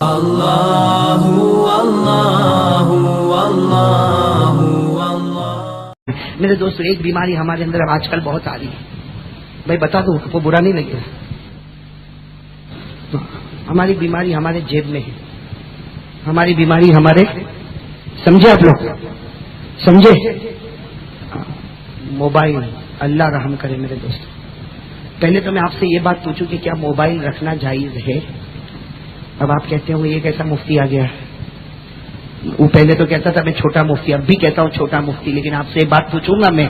اللہ اللہ اللہ اللہ۔ میرے دوستو، ایک بیماری ہمارے اندر اب آج کل بہت آ رہی ہے، بھائی بتا دو وہ برا نہیں لگے گا۔ ہماری بیماری ہمارے جیب میں ہے، ہماری بیماری ہمارے، سمجھے آپ لوگ، سمجھے؟ موبائل، اللہ رحم کرے میرے دوست۔ پہلے تو میں آپ سے یہ بات پوچھوں کہ کیا موبائل رکھنا جائز ہے؟ اب آپ کہتے ہوں یہ کیسا مفتی آ گیا؟ وہ پہلے تو کہتا تھا میں چھوٹا مفتی، اب بھی کہتا ہوں چھوٹا مفتی، لیکن آپ سے یہ بات پوچھوں گا میں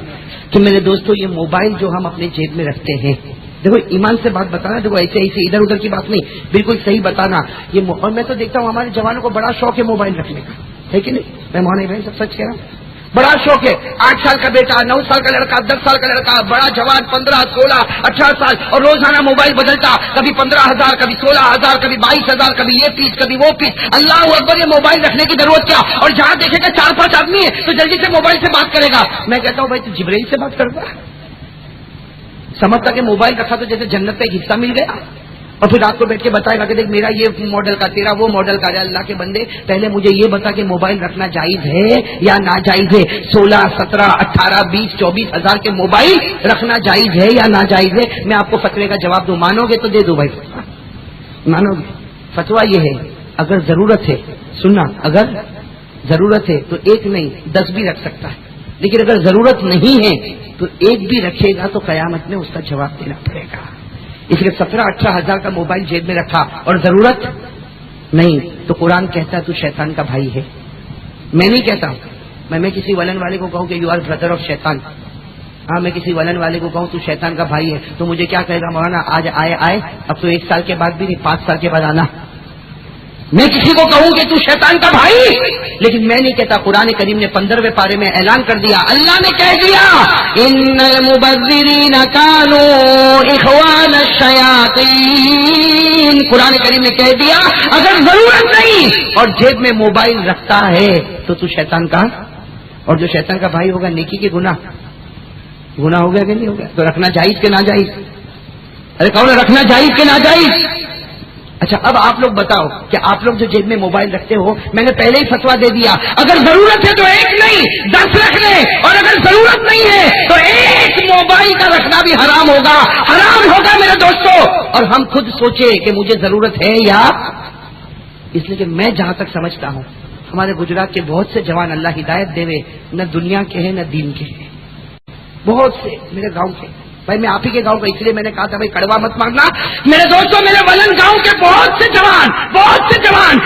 کہ میرے دوستو یہ موبائل جو ہم اپنے جیب میں رکھتے ہیں، دیکھو ایمان سے بات بتانا، دیکھو ایسے ایسے ادھر ادھر کی بات نہیں، بالکل صحیح بتانا۔ یہ اور میں تو دیکھتا ہوں ہمارے جوانوں کو بڑا شوق ہے موبائل رکھنے کا، ہے کہ نہیں؟ میں مولانا بھائی سب سچ کہہ رہا ہوں، بڑا شوق ہے۔ 8 سال کا بیٹا، 9 سال کا لڑکا، 10 سال کا لڑکا، بڑا جوان 15 16 18 سال، اور روزانہ موبائل بدلتا، کبھی 15,000، کبھی 16,000، کبھی 22,000، کبھی یہ پیس کبھی وہ پیس۔ اللہ اکبر، یہ موبائل رکھنے کی ضرورت کیا؟ اور جہاں دیکھے گا 4-5 آدمی ہے تو جلدی سے موبائل سے بات کرے گا۔ میں کہتا ہوں بھائی تو جبرائیل سے بات کرتا، سمجھتا کہ موبائل رکھا تو جیسے جنت کا ایک حصہ مل گیا، اور پھر رات کو بیٹھ کے بتائے گا کہ دیکھ میرا یہ ماڈل کا، تیرا وہ ماڈل کا۔ اللہ کے بندے، پہلے مجھے یہ بتا کہ موبائل رکھنا جائز ہے یا ناجائز ہے؟ 16 17 18 20 24 ہزار کے موبائل رکھنا جائز ہے یا ناجائز ہے؟ میں آپ کو فتوے کا جواب دوں، مانو گے تو دے دو بھائی، مانو گے؟ فتوا یہ ہے اگر ضرورت ہے، سننا، اگر ضرورت ہے تو 1 نہیں 10 بھی رکھ سکتا ہے، لیکن اگر ضرورت نہیں ہے تو 1 بھی رکھے گا تو قیامت میں اس کا جواب دینا پڑے گا۔ اس لیے 17-18 ہزار کا موبائل جیب میں رکھا اور ضرورت نہیں تو قرآن کہتا ہے تو شیطان کا بھائی ہے۔ میں نہیں کہتا ہوں، میں کسی ولن والے کو کہوں کہ یو آر برادر آف شیطان، ہاں میں کسی ولن والے کو کہوں تو شیطان کا بھائی ہے، تو مجھے کیا کہے گا؟ مولانا آج آئے، اب تو 1 سال کے بعد بھی نہیں، 5 سال کے بعد آنا۔ میں کسی کو کہوں کہ تو شیطان کا بھائی، لیکن میں نہیں کہتا۔ قرآن کریم نے 15ویں پارے میں اعلان کر دیا، اللہ نے کہہ دیا ان المبذرین کانوا اخوان الشیاطین۔ قرآن کریم نے کہہ دیا اگر ضرورت نہیں اور جیب میں موبائل رکھتا ہے تو شیطان کا، اور جو شیطان کا بھائی ہوگا نیکی کے گناہ ہو گیا کہ نہیں ہو گیا؟ تو رکھنا جائز کہ ناجائز؟ ارے کون رکھنا جائز کہ ناجائز؟ اچھا اب آپ لوگ بتاؤ کہ آپ لوگ جو جیب میں موبائل رکھتے ہو، میں نے پہلے ہی فتوا دے دیا اگر ضرورت ہے تو 1 نہیں 10 رکھ لیں، اور اگر ضرورت نہیں ہے تو 1 موبائل کا رکھنا بھی حرام ہوگا میرے دوستو۔ اور ہم خود سوچے کہ مجھے ضرورت ہے یا، اس لیے کہ میں جہاں تک سمجھتا ہوں ہمارے گجرات کے بہت سے جوان، اللہ ہدایت دے، نہ دنیا کے ہیں نہ دین کے ہیں، بہت سے میرے گاؤں کے۔ بھائی میں آپ ہی کے گاؤں کا، اس لیے میں نے کہا تھا بھائی کڑوا مت مانگنا میرے دوستوں۔ میرے ولن گاؤں کے بہت سے جوان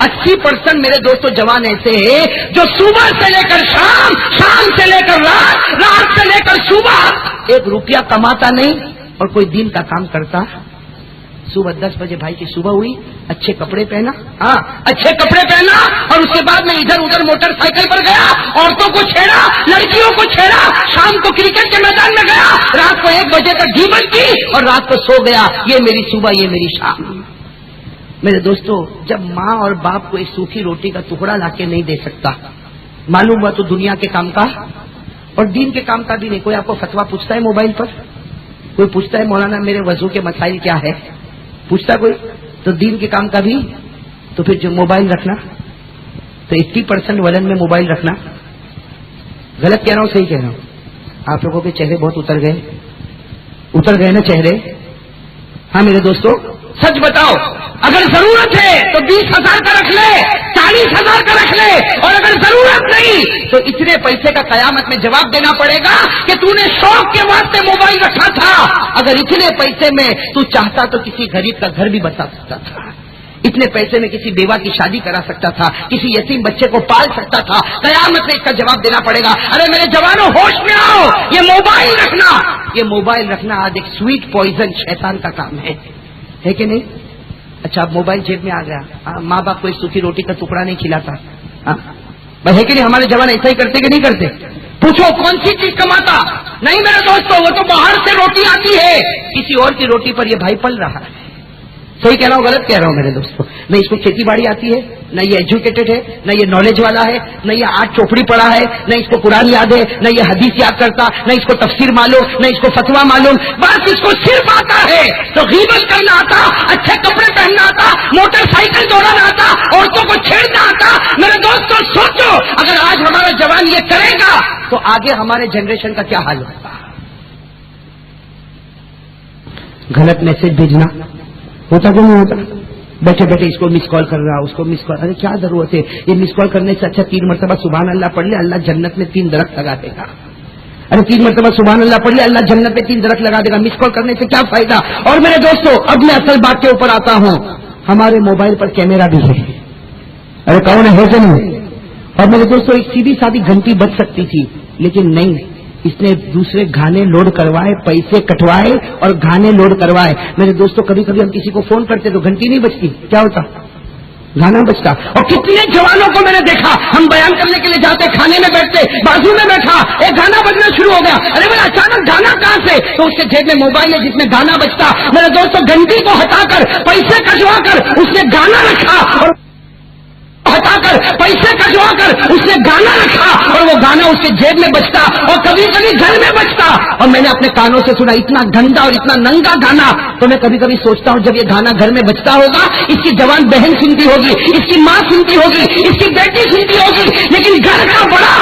80% میرے دوستوں جوان ایسے ہیں جو صبح سے لے کر شام سے لے کر رات سے لے کر صبح 1 روپیہ کماتا نہیں اور کوئی دین کا کام کرتا۔ صبح 10 بجے بھائی کی صبح ہوئی، اچھے کپڑے پہنا، اچھے کپڑے پہنا، اور اس کے بعد میں ادھر ادھر موٹر سائیکل پر گیا، عورتوں کو چھیڑا، لڑکیوں کو چھیڑا، شام کو کرکٹ کے میدان میں گیا، رات کو 1 بجے تک ڈھیبل کی اور رات کو سو گیا۔ یہ میری صبح، یہ میری شام۔ میرے دوستو جب ماں اور باپ کو ایک سوکھی روٹی کا ٹکڑا لا کے نہیں دے سکتا، معلوم ہوا تو دنیا کے کام کا اور دین کے کام کا بھی نہیں۔ کوئی آپ کو فتوا پوچھتا ہے موبائل پر؟ کوئی پوچھتا ہے مولانا میرے وضو کے مسائل کیا ہے؟ پوچھتا کوئی؟ تو دین کے کام کا بھی، تو پھر جو موبائل رکھنا، تو 80% ولن میں موبائل رکھنا غلط کہہ رہا ہوں صحیح کہہ رہا ہوں؟ آپ لوگوں کے چہرے بہت اتر گئے نا چہرے؟ ہاں میرے دوستو سچ بتاؤ، اگر ضرورت ہے تو 20,000 کا رکھ لے، 40,000 کا رکھ لے، اور اگر ضرورت نہیں تو اتنے پیسے کا قیامت میں جواب دینا پڑے گا کہ تو نے شوق کے واسطے موبائل رکھا تھا۔ اگر اتنے پیسے میں تو چاہتا تو کسی غریب کا گھر بھی بتا سکتا تھا، اتنے پیسے میں کسی بیوہ کی شادی کرا سکتا تھا، کسی یتیم بچے کو پال سکتا تھا۔ قیامت میں اس کا جواب دینا پڑے گا۔ ارے میرے جوانوں ہوش میں آؤ، یہ موبائل رکھنا آج ایک سویٹ پوائزن شیطان کا کام ہے کہ نہیں؟ اچھا اب موبائل جیب میں آ گیا، ماں باپ کو ایک سوکھی روٹی کا ٹکڑا نہیں کھلاتا، بس ہے کہ نہیں؟ ہمارے جوان ایسا ہی کرتے کہ نہیں کرتے؟ پوچھو کون سی چیز کماتا؟ نہیں میرے دوستوں، وہ تو باہر سے روٹی آتی ہے، کسی اور کی روٹی پر یہ بھائی پل رہا ہے۔ صحیح کہہ رہا ہوں غلط کہہ رہا ہوں میرے دوستوں؟ نہ اس کو کھیتی باڑی آتی ہے، نہ یہ ایجوکیٹڈ ہے، نہ یہ نالج والا ہے، نہ یہ 8 چوپڑی پڑھا ہے، نہ اس کو قرآن یاد ہے، نہ یہ حدیث یاد کرتا، نہ اس کو تفسیر معلوم، نہ اس کو فتوا معلوم، بس اس کو صرف آتا ہے تو غیبت کرنا آتا، اچھے کپڑے پہننا آتا، موٹر سائیکل دوڑانا آتا, عورتوں کو چھیڑنا آتا. میرے دوستوں سوچو, اگر آج ہمارا جوان یہ کرے گا تو آگے ہمارے جنریشن کا کیا حال ہوگا. غلط میسج بھیجنا ہوتا کہ نہیں ہوتا؟ بیٹھے بیٹھے اس کو مس کال کر رہا, اس کو مس کال, ارے کیا ضرورت ہے, یہ مس کال کرنے سے اچھا 3 مرتبہ سبحان اللہ پڑھ لے, اللہ جنت میں 3 درخت لگا دے گا. ارے 3 مرتبہ سبحان اللہ پڑھ لے, اللہ جنت میں 3 درخت لگا دے گا. مس کال کرنے سے کیا فائدہ. اور میرے دوستوں اب میں اصل بات کے اوپر آتا ہوں. ہمارے موبائل پر کیمرہ بھی ہے, ارے کون ہے کہ نہیں. اور میرے دوستوں ایک سیدھی سادی گھنٹی بج سکتی تھی, لیکن نہیں, اس نے دوسرے گانے لوڈ کروائے, پیسے کٹوائے اور گانے لوڈ کروائے. میرے دوستوں کبھی کبھی ہم کسی کو فون کرتے تو گھنٹی نہیں بجتی, کیا ہوتا, گانا بجتا. اور کتنے جوانوں کو میں نے دیکھا, ہم بیان کرنے کے لیے جاتے, کھانے میں بیٹھتے, بازو میں بیٹھا, ایک گانا بجنا شروع ہو گیا. ارے بھائی اچانک گانا کہاں سے, تو اس کے جیب میں موبائل ہے جس میں گانا بجتا. میرے دوستوں گھنٹی کو ہٹا کر, پیسے کٹوا کر اس نے گانا رکھا, اور ہٹا کر پیسے کٹوا کر اس نے گانا رکھا, اور وہ گانا اس کے جیب میں بجتا اور کبھی کبھی گھر میں بجتا. اور میں نے اپنے کانوں سے سنا اتنا گندا اور اتنا ننگا گانا. تو میں کبھی کبھی سوچتا ہوں جب یہ گانا گھر میں بجتا ہوگا, اس کی جوان بہن سنتی ہوگی, اس کی ماں سنتی ہوگی, اس کی بیٹی سنتی ہوگی, لیکن گھر کا بڑا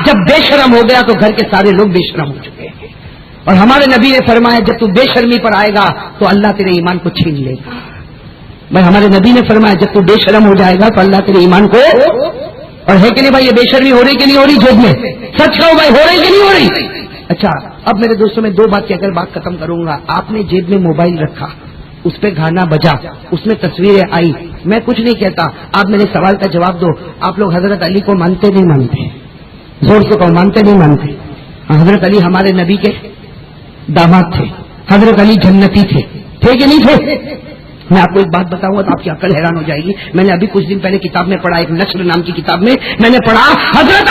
جب بے شرم ہو گیا تو گھر کے سارے لوگ بے شرم ہو چکے ہیں. اور ہمارے نبی نے فرمایا جب تو بے شرمی پر آئے گا تو اللہ تیرے ایمان کو چھین لے گا. بھائی ہمارے نبی نے فرمایا جب تو بے شرم ہو جائے گا تو اللہ تیرے ایمان کو, اور ہے کہ نہیں بھائی, یہ بے شرمی ہو رہی کہ نہیں ہو رہی جیب میں, سچ کہو بھائی, ہو رہی کہ نہیں ہو رہی. اچھا اب میرے دوستوں میں 2 بات کہہ کر بات ختم کروں گا. آپ نے جیب میں موبائل رکھا, اس پہ گانا بجا, اس میں تصویریں آئی, میں کچھ نہیں کہتا, آپ میرے سوال کا جواب دو. آپ لوگ حضرت علی کو مانتے نہیں مانتے, زور سے کہو, مانتے نہیں مانتے. حضرت علی ہمارے نبی کے داماد تھے, حضرت علی جنتی تھے کہ نہیں تھے. میں آپ کو ایک بات بتاؤں گا تو آپ کی عقل حیران ہو جائے گی. میں نے ابھی کچھ دن پہلے کتاب میں پڑھا, ایک نشر نام کی کتاب میں میں نے پڑھا, حضرت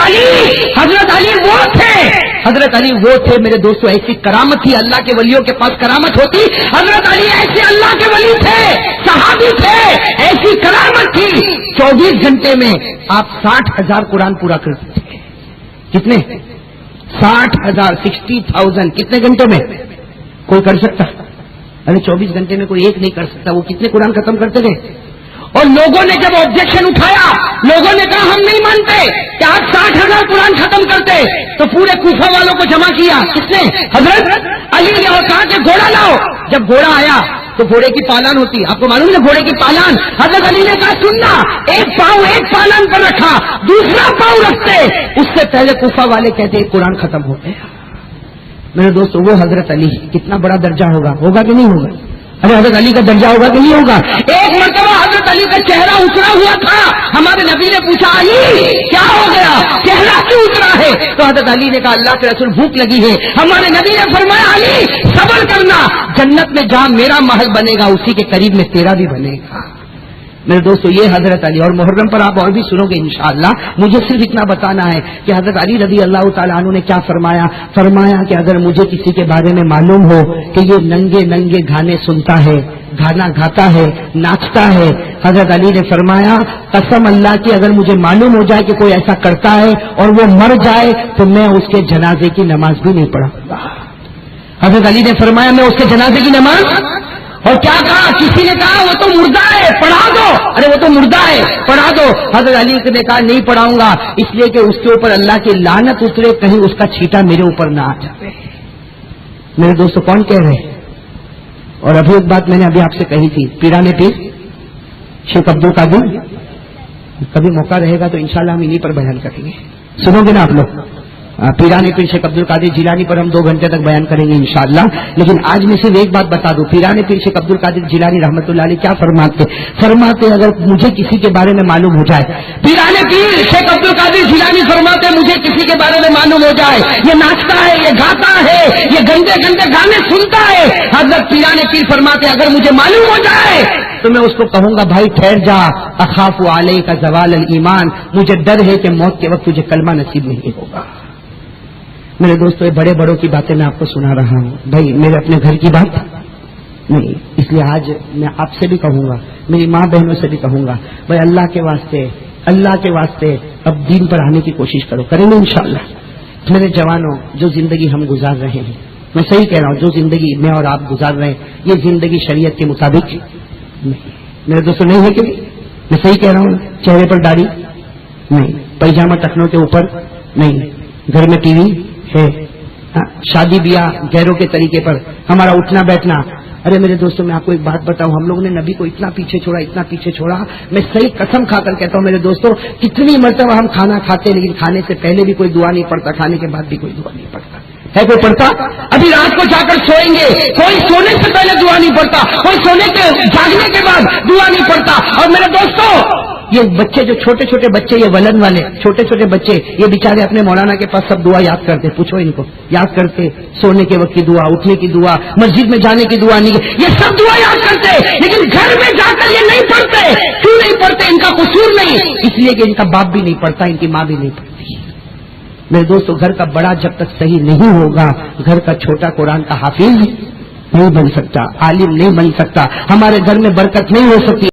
علی وہ تھے میرے دوستوں, ایسی کرامت تھی, اللہ کے ولیوں کے پاس کرامت ہوتی. حضرت علی ایسے اللہ کے ولی تھے, صحابی تھے, ایسی کرامت تھی. 24 گھنٹے میں آپ 60,000 قرآن پورا کرتے تھے. کتنے؟ 60,000, 60,000. کتنے گھنٹوں میں کوئی کر سکتا؟ ارے 24 گھنٹے میں کوئی ایک نہیں کر سکتا. وہ کتنے قرآن ختم کرتے تھے. اور لوگوں نے جب آبجیکشن اٹھایا, لوگوں نے کہا ہم نہیں مانتے کہ آپ 60,000 قرآن ختم کرتے, تو پورے کوفہ والوں کو جمع کیا. کس نے؟ حضرت علی نے, اور کہا کہ گھوڑا لاؤ. جب گھوڑا آیا تو گھوڑے کی پالان ہوتی, آپ کو معلوم ہے گھوڑے کی پالان. حضرت علی نے کہا سننا, ایک پاؤں ایک پالان پر رکھا, دوسرا پاؤں رکھتے. اس سے پہلے کوفہ والے کہتے قرآن ختم ہو گیا. میرے دوستو وہ حضرت علی کتنا بڑا درجہ ہوگا کہ نہیں ہوگا؟ ارے حضرت علی کا درجہ ہوگا کہ نہیں ہوگا؟ ایک مرتبہ حضرت علی کا چہرہ اترا ہوا تھا. ہمارے نبی نے پوچھا علی کیا ہو گیا, چہرہ کیوں اترا ہے؟ تو حضرت علی نے کہا اللہ کے رسول بھوک لگی ہے. ہمارے نبی نے فرمایا علی صبر کرنا, جنت میں جہاں میرا محل بنے گا اسی کے قریب میں تیرا بھی بنے گا. میرے دوستو یہ حضرت علی, اور محرم پر آپ اور بھی سنو گے انشاءاللہ. مجھے صرف اتنا بتانا ہے کہ حضرت علی رضی اللہ تعالیٰ عنہ نے کیا فرمایا. فرمایا کہ اگر مجھے کسی کے بارے میں معلوم ہو کہ یہ ننگے ننگے گانے سنتا ہے, گانا گاتا ہے, ناچتا ہے, حضرت علی نے فرمایا قسم اللہ کی اگر مجھے معلوم ہو جائے کہ کوئی ایسا کرتا ہے اور وہ مر جائے تو میں اس کے جنازے کی نماز بھی نہیں پڑھاؤں گا. حضرت علی نے فرمایا میں اس کے جنازے کی نماز, اور کیا کہا, کسی نے کہا وہ تو مردہ ہے پڑھا دو. ارے وہ تو مردہ ہے پڑھا دو. حضرت علی نے کہا نہیں پڑھاؤں گا, اس لیے کہ اس کے اوپر اللہ کی لعنت اترے, کہیں اس کا چھیٹا میرے اوپر نہ آ جائے. میرے دوستو کون کہہ رہے ہیں؟ اور ابھی ایک بات میں نے ابھی آپ سے کہی تھی, پیران پیر شیخ عبد القادر, کبھی موقع رہے گا تو انشاءاللہ ہم انہیں پر بیان کریں گے. سنو گے نا آپ لوگ؟ پیران پیر شیخ عبد القادر جیلانی پر ہم 2 گھنٹے تک بیان کریں گے انشاءاللہ. لیکن آج میں صرف ایک بات بتا دوں, پیران پیر شیخ عبد القادر جیلانی رحمۃ اللہ علیہ کیا فرماتے اگر مجھے کسی کے بارے میں معلوم ہو جائے, پیران پیر شیخ عبد القادر جیلانی فرماتے مجھے کسی کے بارے میں معلوم ہو جائے یہ ناچتا ہے, یہ گاتا ہے, یہ گندے گندے گانے سنتا ہے, حضرت پیران پیر فرماتے اگر مجھے معلوم ہو جائے تو میں اس کو کہوں گا بھائی ٹھہر جا, اخاف علیک زوال الایمان, مجھے ڈر ہے کہ موت کے وقت تجھے کلمہ نصیب نہیں ہوگا. میرے دوستو یہ بڑے بڑوں کی باتیں میں آپ کو سنا رہا ہوں, بھائی میرے اپنے گھر کی بات نہیں. اس لیے آج میں آپ سے بھی کہوں گا, میری ماں بہنوں سے بھی کہوں گا, بھائی اللہ کے واسطے اب دین پر آنے کی کوشش کریں گے انشاءاللہ. میرے جوانوں جو زندگی ہم گزار رہے ہیں, میں صحیح کہہ رہا ہوں, جو زندگی میں اور آپ گزار رہے ہیں یہ زندگی شریعت کے مطابق نہیں. میرے دوستو نہیں ہے کہ میں صحیح کہہ رہا ہوں؟ چہرے پر داڑھی نہیں، پیجامہ ٹخنوں کے اوپر نہیں، گھر میں ٹی وی ہے، شادی بیاہ غیروں کے طریقے پر ہمارا اٹھنا بیٹھنا. ارے میرے دوستوں میں آپ کو ایک بات بتاؤں، ہم لوگوں نے نبی کو اتنا پیچھے چھوڑا، اتنا پیچھے چھوڑا. میں صحیح قسم کھا کر کہتا ہوں میرے دوستوں، کتنی مرتبہ ہم کھانا کھاتے ہیں لیکن کھانے سے پہلے بھی کوئی دعا نہیں پڑتا، کھانے کے بعد بھی کوئی دعا نہیں پڑتا. ہے کوئی پڑھتا؟ ابھی رات کو جا کر سوئیں گے، کوئی سونے سے پہلے دعا نہیں پڑتا، کوئی سونے کے جاگنے کے بعد دعا نہیں پڑتا. اور میرے دوستوں یہ بچے جو چھوٹے چھوٹے بچے، یہ ولن والے چھوٹے چھوٹے بچے، یہ بیچارے اپنے مولانا کے پاس سب دعا یاد کرتے، پوچھو ان کو، یاد کرتے، سونے کے وقت کی دعا، اٹھنے کی دعا، مسجد میں جانے کی دعا، نہیں، یہ سب دعا یاد کرتے، لیکن گھر میں جا کر یہ نہیں پڑھتے. کیوں نہیں پڑھتے؟ ان کا قصور نہیں، اس لیے کہ ان کا باپ بھی نہیں پڑھتا، ان کی ماں بھی نہیں پڑھتی. میرے دوستو گھر کا بڑا جب تک صحیح نہیں ہوگا، گھر کا چھوٹا قرآن کا حافظ نہیں بن سکتا، عالم نہیں بن سکتا، ہمارے گھر میں برکت نہیں ہو سکتی.